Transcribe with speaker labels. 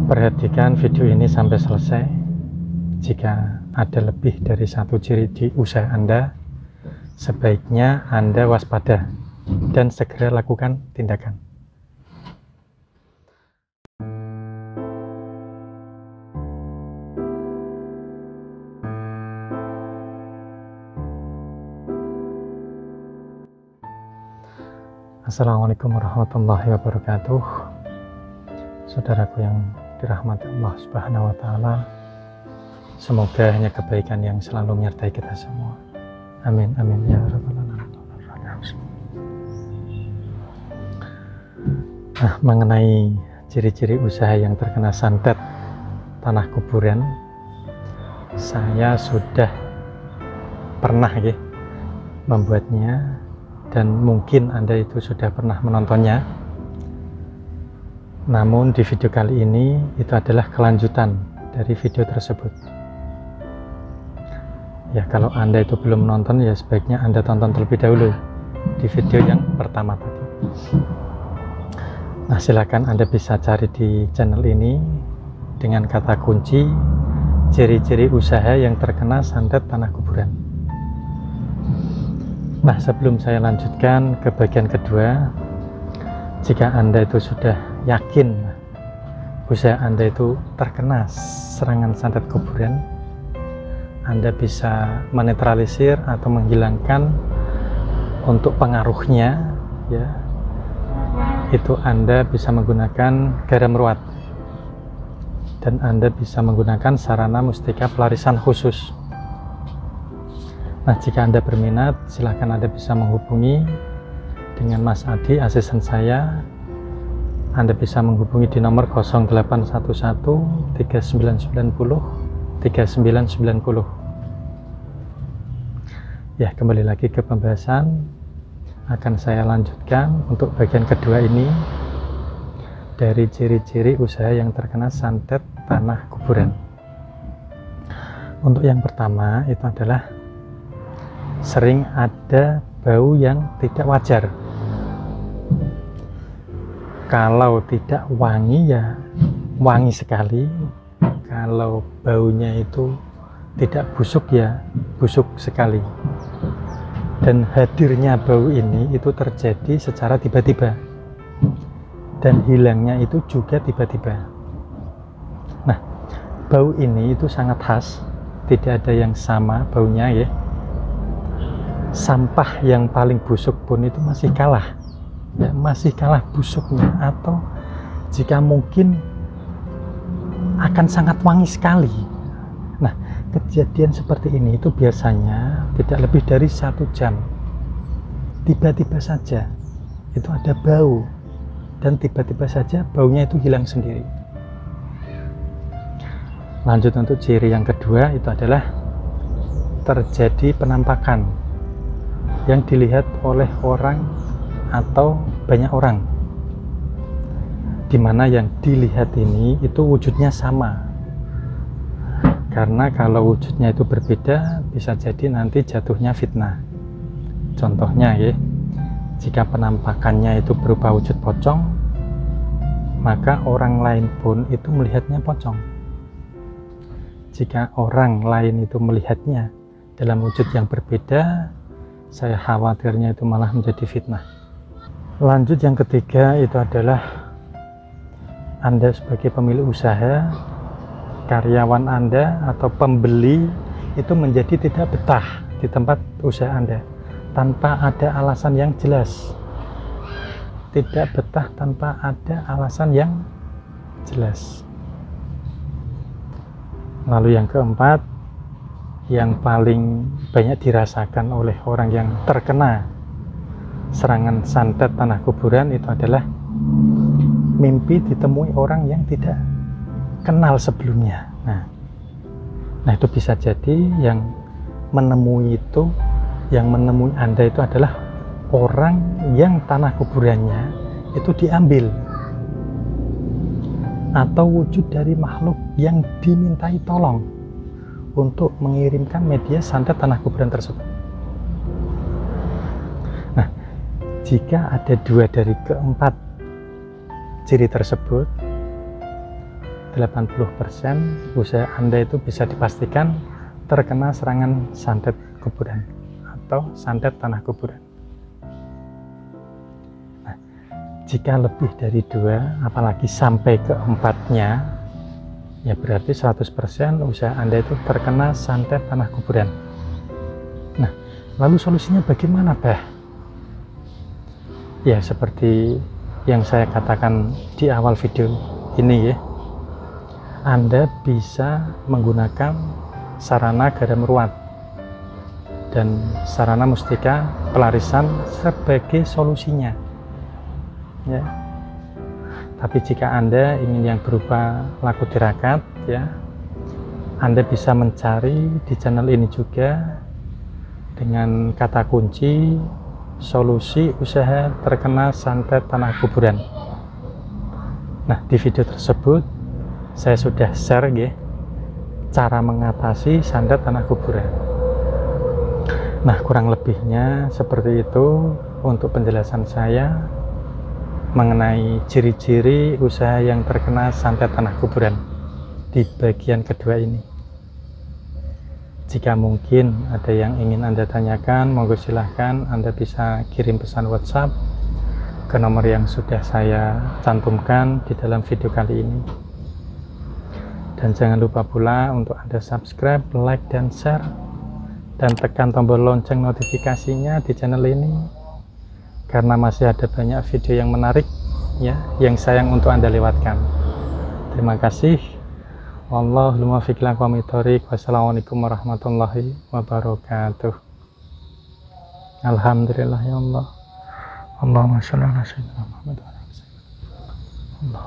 Speaker 1: Perhatikan video ini sampai selesai. Jika ada lebih dari satu ciri di usaha Anda, sebaiknya Anda waspada dan segera lakukan tindakan. Assalamualaikum warahmatullahi wabarakatuh. Saudaraku yang dirahmati Allah Subhanahu wa Ta'ala, semoga hanya kebaikan yang selalu menyertai kita semua. Amin, amin ya rabbal alamin. Nah, mengenai ciri-ciri usaha yang terkena santet tanah kuburan, saya sudah pernah membuatnya, dan mungkin Anda itu sudah pernah menontonnya. Namun di video kali ini itu adalah kelanjutan dari video tersebut. Ya, kalau Anda itu belum menonton, ya sebaiknya Anda tonton terlebih dahulu di video yang pertama tadi. Nah, silakan Anda bisa cari di channel ini dengan kata kunci ciri-ciri usaha yang terkena santet tanah kuburan. Nah, sebelum saya lanjutkan ke bagian kedua, jika Anda itu sudah yakin usaha Anda itu terkena serangan santet kuburan, Anda bisa menetralisir atau menghilangkan untuk pengaruhnya, ya, itu Anda bisa menggunakan garam ruat, dan Anda bisa menggunakan sarana mustika pelarisan khusus. Nah, jika Anda berminat, silahkan Anda bisa menghubungi dengan Mas Adi, asisten saya. Anda bisa menghubungi di nomor 0811 3990 3990. Ya, kembali lagi ke pembahasan. Akan saya lanjutkan untuk bagian kedua ini dari ciri-ciri usaha yang terkena santet tanah kuburan. Untuk yang pertama itu adalah sering ada bau yang tidak wajar. Kalau tidak wangi, ya wangi sekali. Kalau baunya itu tidak busuk, ya busuk sekali. Dan hadirnya bau ini itu terjadi secara tiba-tiba, dan hilangnya itu juga tiba-tiba. Nah, bau ini itu sangat khas, tidak ada yang sama baunya, ya. Sampah yang paling busuk pun itu masih kalah, ya, masih kalah busuknya, atau jika mungkin akan sangat wangi sekali. Nah, kejadian seperti ini itu biasanya tidak lebih dari 1 jam. Tiba-tiba saja itu ada bau, dan tiba-tiba saja baunya itu hilang sendiri. Lanjut untuk ciri yang kedua, itu adalah terjadi penampakan yang dilihat oleh orang atau banyak orang, dimana yang dilihat ini itu wujudnya sama. Karena kalau wujudnya itu berbeda, bisa jadi nanti jatuhnya fitnah. Contohnya, ya, jika penampakannya itu berupa wujud pocong, maka orang lain pun itu melihatnya pocong. Jika orang lain itu melihatnya dalam wujud yang berbeda, saya khawatirnya itu malah menjadi fitnah. Lanjut yang ketiga, itu adalah Anda sebagai pemilik usaha, karyawan Anda atau pembeli itu menjadi tidak betah di tempat usaha Anda tanpa ada alasan yang jelas. Tidak betah tanpa ada alasan yang jelas. Lalu yang keempat, yang paling banyak dirasakan oleh orang yang terkena serangan santet tanah kuburan, itu adalah mimpi ditemui orang yang tidak kenal sebelumnya. Nah, itu bisa jadi yang menemui Anda itu adalah orang yang tanah kuburannya itu diambil, atau wujud dari makhluk yang dimintai tolong untuk mengirimkan media santet tanah kuburan tersebut. Nah, jika ada 2 dari keempat ciri tersebut 80% usaha Anda itu bisa dipastikan terkena serangan santet kuburan atau santet tanah kuburan. Nah, jika lebih dari 2, apalagi sampai ke 4-nya, ya berarti 100% usaha Anda itu terkena santet tanah kuburan. Nah, lalu solusinya bagaimana, Bah? Ya, seperti yang saya katakan di awal video ini ya, Anda bisa menggunakan sarana garam ruat dan sarana mustika pelarisan sebagai solusinya ya. Tapi jika Anda ingin yang berupa laku tirakat ya, Anda bisa mencari di channel ini juga dengan kata kunci solusi usaha terkena santet tanah kuburan. Nah, di video tersebut saya sudah share ya, cara mengatasi santet tanah kuburan. Nah, kurang lebihnya seperti itu untuk penjelasan saya mengenai ciri-ciri usaha yang terkena santet tanah kuburan di bagian kedua ini. Jika mungkin ada yang ingin Anda tanyakan, monggo silahkan Anda bisa kirim pesan WhatsApp ke nomor yang sudah saya cantumkan di dalam video kali ini. Dan jangan lupa pula untuk Anda subscribe, like, dan share, dan tekan tombol lonceng notifikasinya di channel ini, karena masih ada banyak video yang menarik ya, yang sayang untuk Anda lewatkan. Terima kasih. Wallahul muwaffiq ila aqwamit thoriq. Wassalamualaikum warahmatullahi wabarakatuh. Alhamdulillah ya Allah. Allahumma shalli ala sayyidina Muhammad wa ala alihi. Allah.